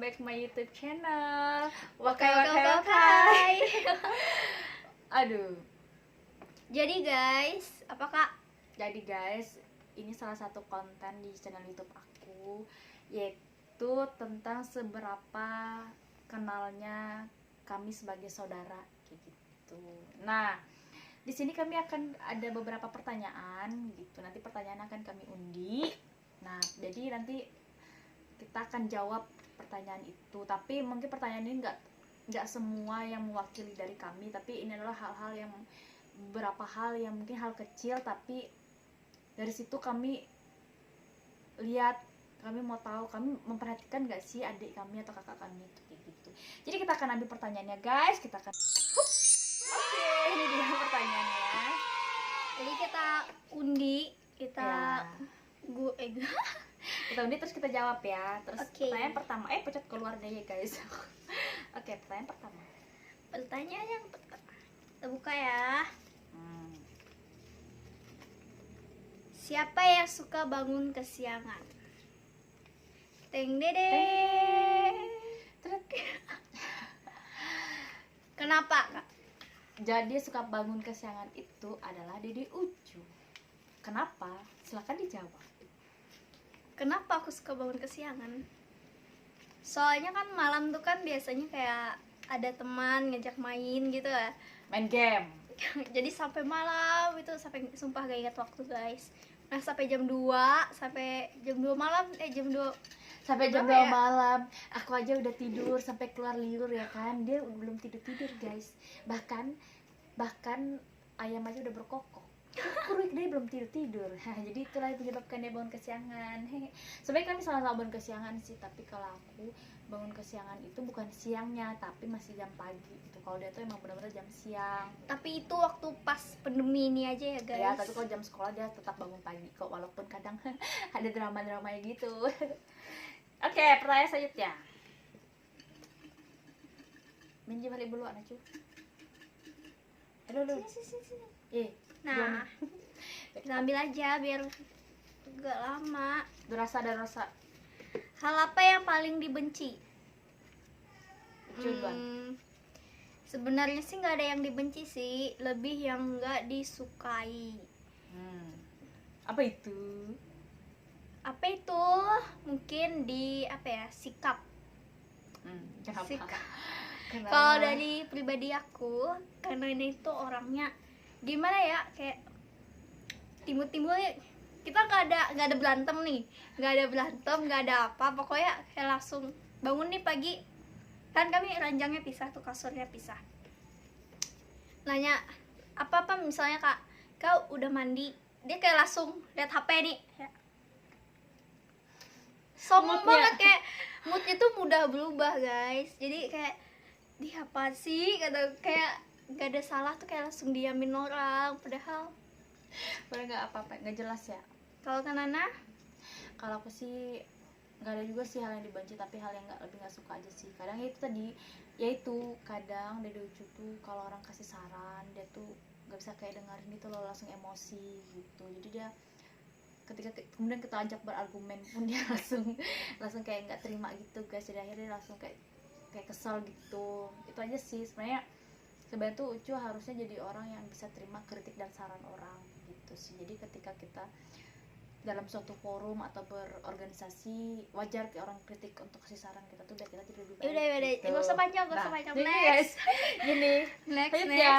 back my YouTube channel. Wakai wakai. Aduh. Jadi guys, apa kak? Jadi guys, ini salah satu konten di channel YouTube aku, yaitu tentang seberapa kenalnya kami sebagai saudara kayak gitu. Nah, di sini kami akan ada beberapa pertanyaan gitu. Nanti pertanyaan akan kami undi. Nah, jadi nanti kita akan jawab pertanyaan itu. Tapi mungkin pertanyaan ini nggak semua yang mewakili dari kami. Tapi ini adalah hal-hal yang beberapa hal yang mungkin hal kecil, tapi dari situ kami lihat, kami mau tahu, kami memperhatikan nggak sih adik kami atau kakak kami itu kayak gitu. Jadi kita akan ambil pertanyaannya guys. Kita akan Oke, ini dia pertanyaannya. Jadi kita undi, kita Kita undi terus kita jawab ya. Terus Oke. pertanyaan pertama, pencet keluar deh ya guys. Oke, pertanyaan pertama. Pertanyaan yang pertama. Kita buka ya. Siapa yang suka bangun kesiangan? Teng dede. Kenapa kak? Jadi suka bangun kesiangan itu adalah Dede Ucu. Kenapa? Silakan dijawab. Kenapa aku suka bangun kesiangan? Soalnya kan malam tuh kan biasanya kayak ada teman ngajak main gitu ya. Main game. Jadi sampai malam itu, sampai sumpah gak ingat waktu guys. Nah sampai jam 2 malam, jam 2 Sampai jam 2 Berapa ya? malam. Aku aja udah tidur sampai keluar liur ya kan. Dia belum tidur-tidur guys. Bahkan ayam aja udah berkokok. Kuruk dia belum tidur-tidur. Jadi itulah yang menyebabkan dia bangun kesiangan. Sebenarnya kami sama-sama bangun kesiangan sih, tapi kalau aku bangun kesiangan itu bukan siangnya, tapi masih jam pagi gitu. Kalau dia tuh emang benar-benar jam siang. Tapi itu waktu pas pandemi ini aja ya guys. Ya, tapi kalau jam sekolah dia tetap bangun pagi kok, walaupun kadang ada drama-dramanya gitu. Oke, pertanyaan selanjutnya. Minjem hari dulu anak cu. Aduh. Sini. Nah, kita ambil aja biar gak lama. Durasa dan rasa. Hal apa yang paling dibenci? Coba. Sebenarnya sih nggak ada yang dibenci sih, lebih yang nggak disukai. Apa itu? Apa itu? Mungkin di sikap. Kenapa? Sikap. Kenapa? Kalau dari pribadi aku, karena ini tuh orangnya gimana ya, kayak timbul-timbulnya kita nggak ada berantem nih, nggak ada apa, pokoknya kayak langsung bangun nih pagi, kan kami ranjangnya pisah tuh, kasurnya pisah, nanya apa misalnya kau udah mandi, dia kayak langsung lihat HP nih, sombong banget, kayak moodnya tuh mudah berubah guys. Jadi kayak dia apa sih, kata kayak gak ada salah tuh kayak langsung diamin orang, padahal nggak apa-apa, nggak jelas ya. kalau kan Nana, Kalau aku sih nggak ada juga sih hal yang dibenci, tapi hal yang lebih nggak suka aja sih. Kadang itu tadi, yaitu kadang Dede Ucu tuh kalau orang kasih saran dia tuh nggak bisa kayak dengerin itu loh, langsung emosi gitu. Jadi dia ketika kemudian kita ajak berargumen pun dia langsung kayak nggak terima gitu guys. Jadi akhirnya dia langsung kayak kesel gitu. Itu aja sih sebenarnya. Sebenarnya tuh Ucu harusnya jadi orang yang bisa terima kritik dan saran orang gitu sih. Jadi ketika kita dalam suatu forum atau berorganisasi, wajar ke orang kritik untuk kasih saran kita tuh biar kita jadi lebih baik. udah gitu. nggak usah panjang Jadi next guys, gini next lanjut ya.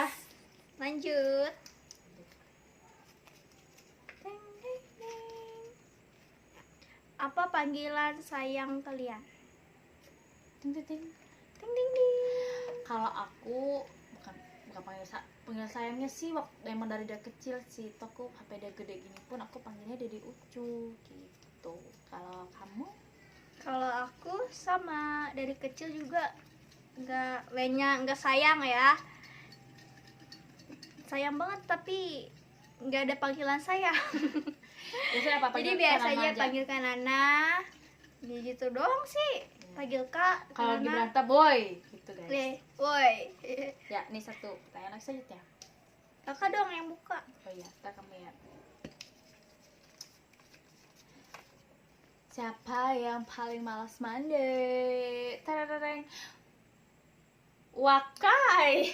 lanjut. Apa panggilan sayang kalian? Ting, ting, ting. Ting ding ding. Kalau aku bukan panggil sayangnya sih, waktu emang dari dia kecil sih. Toh aku HP dia gede gini pun aku panggilnya Dede Ucu gitu. Kalau kamu? Kalau aku sama, dari kecil juga nggak sayang ya, sayang banget tapi nggak ada panggilan sayang. Biasanya apa? Jadi Panggil biasanya aja. panggil Kak Nana, gitu doang sih. Panggil Kak Kalau di Nana. Beranta boy gitu guys. Woi. Ya, ini satu pertanyaan lagi selanjutnya. Kakak dong yang buka. Oh iya, kita kamu ya. Siapa yang paling malas mandi? Tereng. Wakai.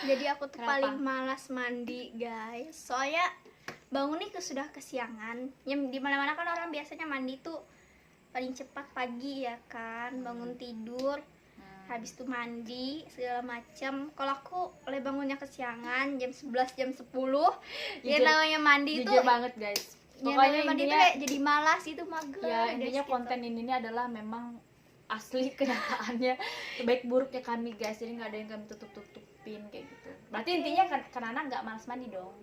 Jadi aku tuh Kenapa? paling malas mandi guys, soalnya bangun nih sudah kesiangan. Yang di mana-mana kan orang biasanya mandi tuh paling cepat pagi ya kan, bangun tidur habis itu mandi segala macam. Kalau aku oleh bangunnya kesiangan jam 11 jam 10 ya Jujur- namanya mandi itu Jujur banget guys. ya Pokoknya namanya mandi itu intinya kayak jadi malas itu mager ya guys, intinya gitu. konten ini adalah memang asli kenyataannya baik buruknya kami guys, jadi nggak ada yang kami tutupin kayak gitu. Berarti intinya karena nggak malas mandi dong.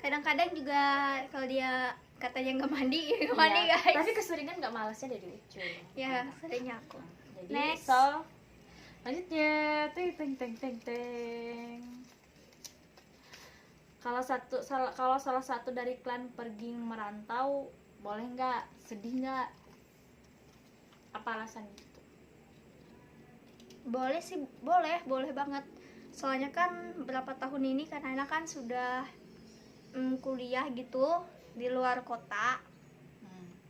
Kadang-kadang juga kalau dia katanya nggak mandi ya nggak mandi Iya, guys. tapi keseringan nggak malasnya dari Ucu. Ya seringnya aku. Jadi Next. so lanjutnya teng teng teng teng teng. Kalau salah satu dari klan pergi merantau, boleh nggak? Sedih nggak? Apa alasan itu? Boleh sih, boleh banget. Soalnya kan berapa tahun ini kan Aina kan sudah kuliah gitu di luar kota.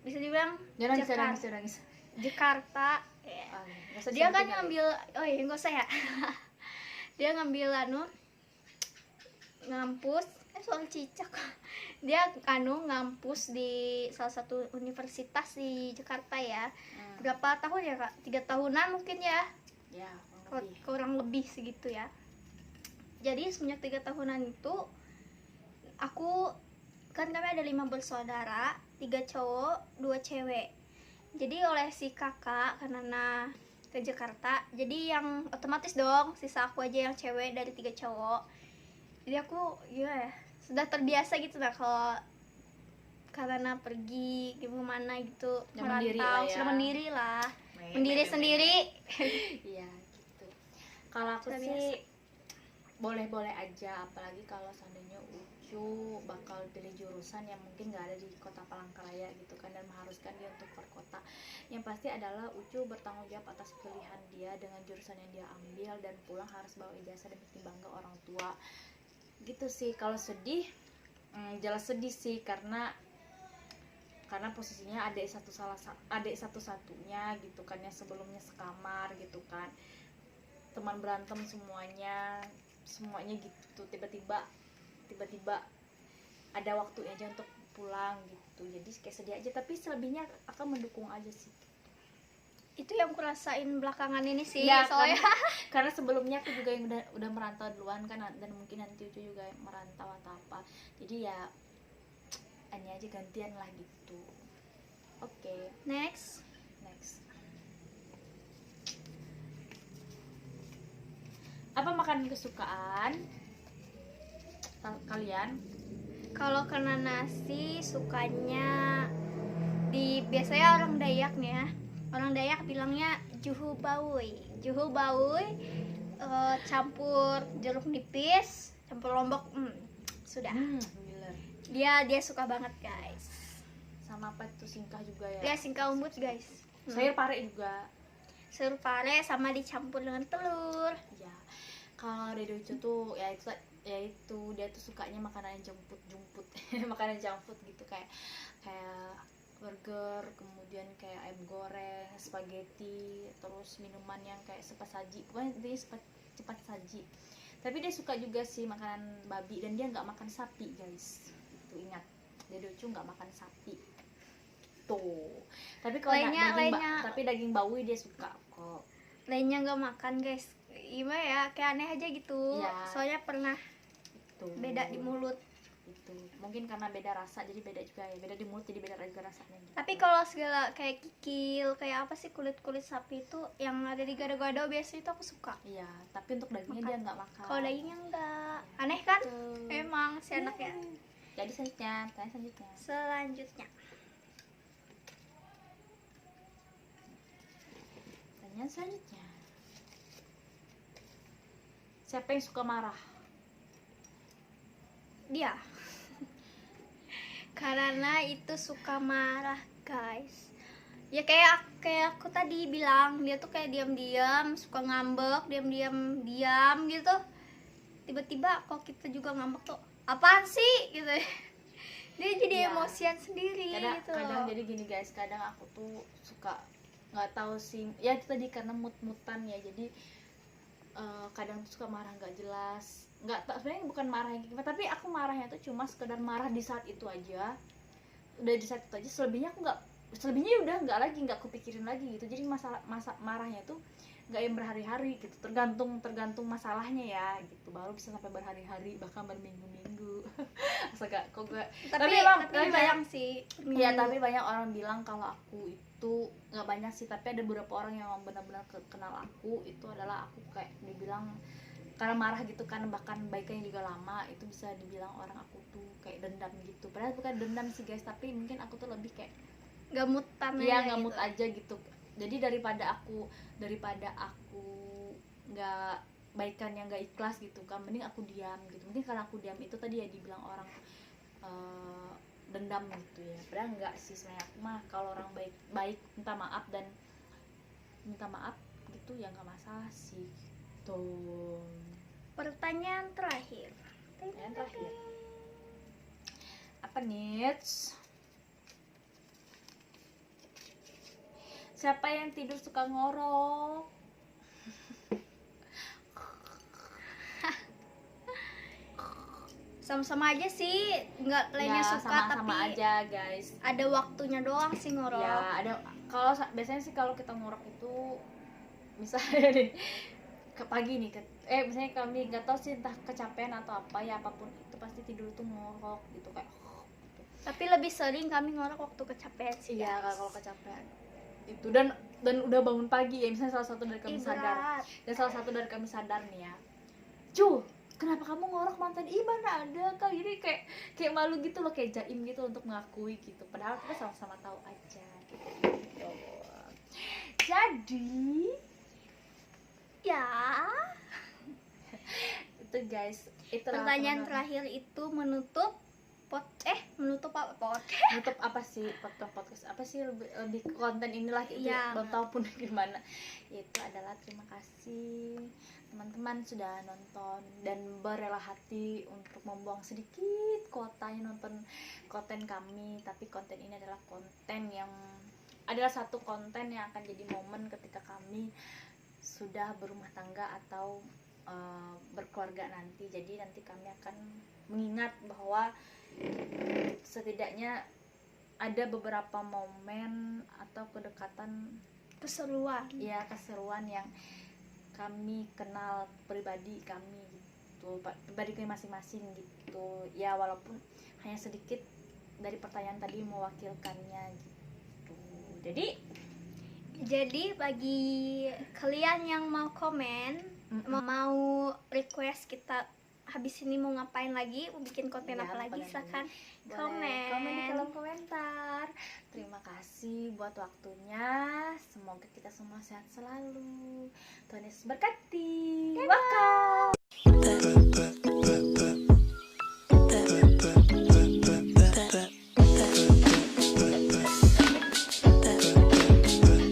Bisa dibilang Jangan Jakarta. nangis. Jakarta. Ah, nggak usah Dia kan disebutin kali. ngambil, oh iya nggak usah ya. Dia ngambil ngampus, soal cicak. Dia ngampus di salah satu universitas di Jakarta ya. Berapa tahun ya kak? 3 tahunan mungkin ya. Ya, kurang lebih. Kurang lebih segitu ya. Jadi semenjak 3 tahunan itu aku kan kami ada 5 bersaudara, 3 cowok 2 cewek. Jadi oleh si kakak karena ke Jakarta, jadi yang otomatis dong sisa aku aja yang cewek dari 3 cowok. Jadi aku ya sudah terbiasa gitu lah kalau karena pergi gimana gitu, Udah mandiri lah merantau, ya. sudah mandiri lah, Me- mandiri me- me- sendiri. Iya gitu. Kalau aku Sudah sih biasa. boleh-boleh aja, apalagi kalau seandainya Ucu bakal pilih jurusan yang mungkin nggak ada di kota Palangkaraya gitu kan, dan mengharuskan dia untuk perkota. Yang pasti adalah Ucu bertanggung jawab atas pilihan dia dengan jurusan yang dia ambil, dan pulang harus bawa ijazah demi bangga orang tua. Gitu sih. Kalau sedih, jelas sedih sih karena posisinya adik satu-satunya gitu kan, yang sebelumnya sekamar gitu kan, teman berantem semuanya gitu, tiba-tiba ada waktunya aja untuk pulang gitu. Jadi kayak sedih aja, tapi selebihnya akan mendukung aja sih. Itu yang kurasain belakangan ini sih, Ya, soalnya karena sebelumnya aku juga yang udah merantau duluan kan, dan mungkin nanti Ucu juga yang merantau atau apa, jadi ya ini aja gantian lah gitu. Oke. next. Apa makanan kesukaan kalian? Kalau kena nasi sukanya biasanya orang Dayak nih ya. Orang Dayak bilangnya juhu baui. Campur jeruk nipis, campur lombok. Sudah. Gila. Dia suka banget, guys. Sama apa itu singkah juga ya? Dia singkah umbut, guys. Sayur pare juga. Sayur pare sama dicampur dengan telur. Ya. Kalau Dede Ucu tuh ya itu dia tuh sukanya makanan yang jumput makanan junk food gitu, kayak burger, kemudian kayak ayam goreng, spaghetti, terus minuman yang kayak cepat saji, pokoknya dia cepat saji. Tapi dia suka juga sih makanan babi, dan dia nggak makan sapi guys, itu ingat, Dede Ucu nggak makan sapi tuh. Tapi kalau daging bawi dia suka kok. Lainnya nggak makan, guys. Gimana ya, kayak aneh aja gitu. Ya. Soalnya pernah Itu beda di mulut. itu mungkin karena beda rasa, jadi beda juga ya, beda di mulut jadi beda juga rasanya gitu. Tapi kalau segala kayak kikil, kayak apa sih, kulit sapi itu yang ada di gado-gado biasanya itu aku suka. Iya, tapi untuk dagingnya dia nggak makan. Kalau dagingnya enggak. Aneh kan? Tuh. Emang si anaknya. Jadi selanjutnya pertanyaan selanjutnya, siapa yang suka marah? Dia. Karena itu suka marah, guys. Ya kayak aku tadi bilang, dia tuh kayak diam-diam, suka ngambek, diam gitu. Tiba-tiba kok kita juga ngambek tuh, apaan sih gitu. Dia jadi Iya. emosian sendiri kadang gitu kadang loh. jadi gini guys, kadang aku tuh suka nggak tahu sih ya, itu tadi karena mood-moodan ya, jadi kadang tuh suka marah nggak jelas, nggak tak sebenarnya bukan marah yang gimana, tapi aku marahnya tuh cuma sekedar marah di saat itu aja, udah di saat itu aja, selebihnya udah nggak kupikirin lagi gitu. Jadi masa marahnya tuh nggak yang berhari-hari gitu, tergantung masalahnya ya gitu, baru bisa sampai berhari-hari bahkan berminggu-minggu. Astaga, kok gue Tapi tapi jarang sih. ya, tapi banyak orang bilang kalau aku itu, nggak banyak sih, tapi ada beberapa orang yang benar-benar kenal aku itu adalah aku kayak dibilang karena marah gitu kan, bahkan baiknya juga lama, itu bisa dibilang orang aku tuh kayak dendam gitu, padahal bukan dendam sih guys, tapi mungkin aku tuh lebih kayak Gamutan iya aja ngamut gitu. aja gitu. Jadi daripada aku nggak baikan yang nggak ikhlas gitu kan, mending aku diam gitu. Mungkin karena aku diam itu tadi ya dibilang orang dendam gitu ya, padahal enggak sih sebenarnya. Aku mah kalau orang baik minta maaf gitu ya nggak masalah sih gitu. Pertanyaan terakhir. Yang terakhir apa nih? Siapa yang tidur suka ngorok? Sama-sama aja sih, nggak lainnya Ya, suka sama-sama tapi aja guys. ada waktunya doang sih ngorok. Ya ada, kalau biasanya sih kalau kita ngorok itu misalnya nih ke pagi nih misalnya kami nggak tahu sih entah kecapean atau apa ya, apapun itu pasti tidur tuh ngorok gitu kayak gitu. Tapi lebih sering kami ngorok waktu kecapean sih. Iya, guys. kalau kecapean itu, dan udah bangun pagi ya, misalnya salah satu dari kami sadar, Berat. dan salah satu dari kami sadar nih ya, Cu, kenapa kamu ngorok mantan? Ih, mana ada kak, jadi kayak malu gitu loh, kayak jaim gitu untuk mengakui gitu, padahal kita sama-sama tahu aja gitu. Jadi Ya. itu guys, itu Pertanyaan terakhir itu menutup menutup apa sih podcast apa sih, lebih konten inilah itu Iya. belum tahu pun gimana. Itu adalah terima kasih teman-teman sudah nonton dan berela hati untuk membuang sedikit kuotanya nonton konten kami, tapi konten ini adalah satu konten yang akan jadi momen ketika kami sudah berumah tangga atau berkeluarga nanti. Jadi nanti kami akan mengingat bahwa setidaknya ada beberapa momen atau kedekatan keseruan. ya, keseruan yang kami kenal pribadi kami gitu, pribadi kami masing-masing gitu ya, walaupun hanya sedikit dari pertanyaan tadi mewakilkannya gitu. Jadi bagi kalian yang mau komen, mau request kita habis ini mau ngapain lagi, mau bikin konten Ya, apa lagi, boleh. silakan Boleh komen di komen. kolom komentar. Terima kasih buat waktunya, semoga kita semua sehat selalu, Tuhan Yesus berkati. Waka.